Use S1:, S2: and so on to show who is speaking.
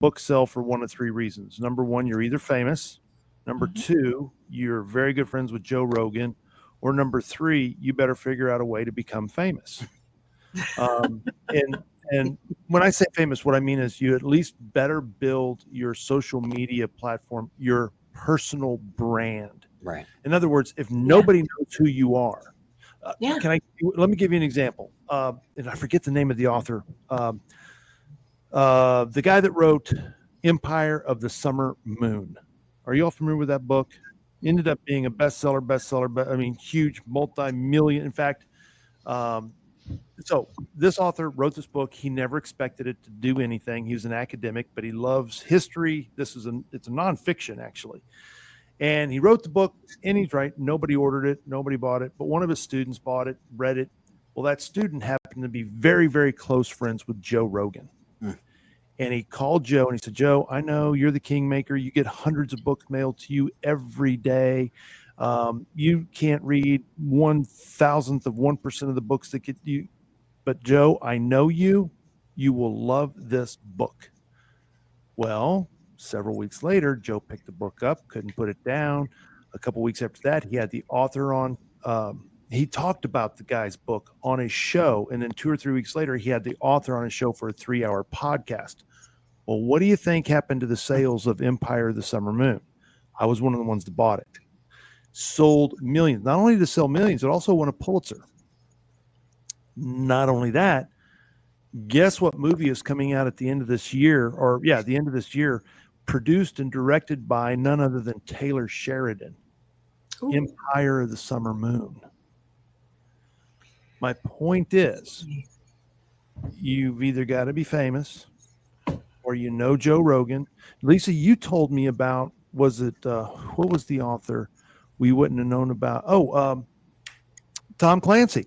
S1: books sell for one of three reasons. Number one, you're either famous. Number two, you're very good friends with Joe Rogan. Or number three, you better figure out a way to become famous. And when I say famous, what I mean is you at least better build your social media platform, your personal brand.
S2: Right.
S1: In other words, if nobody knows who you are,
S3: Yeah.
S1: let me give you an example. And I forget the name of the author. The guy that wrote Empire of the Summer Moon. Are you all familiar with that book? Ended up being a bestseller, but I mean, huge, multi-million. In fact, so this author wrote this book. He never expected it to do anything. He was an academic, but he loves history. It's a nonfiction, actually. And he wrote the book, and he's right. Nobody ordered it. Nobody bought it. But one of his students bought it, read it. Well, that student happened to be very, very close friends with Joe Rogan. And he called Joe and he said, Joe, I know you're the kingmaker. You get hundreds of books mailed to you every day. You can't read 1,000th of 1% of the books that get you. But Joe, I know you. You will love this book. Well, several weeks later, Joe picked the book up, couldn't put it down. A couple weeks after that, he had the author on. He talked about the guy's book on his show. And then 2 or 3 weeks later, he had the author on his show for a 3-hour podcast. Well, what do you think happened to the sales of Empire of the Summer Moon? I was one of the ones that bought it. Sold millions. Not only to sell millions, it also won a Pulitzer. Not only that, guess what movie is coming out at the end of this year, the end of this year, produced and directed by none other than Taylor Sheridan. Ooh. Empire of the Summer Moon. My point is, you've either got to be famous or you know Joe Rogan. Lisa, you told me about, was it, what was the author we wouldn't have known about? Tom Clancy.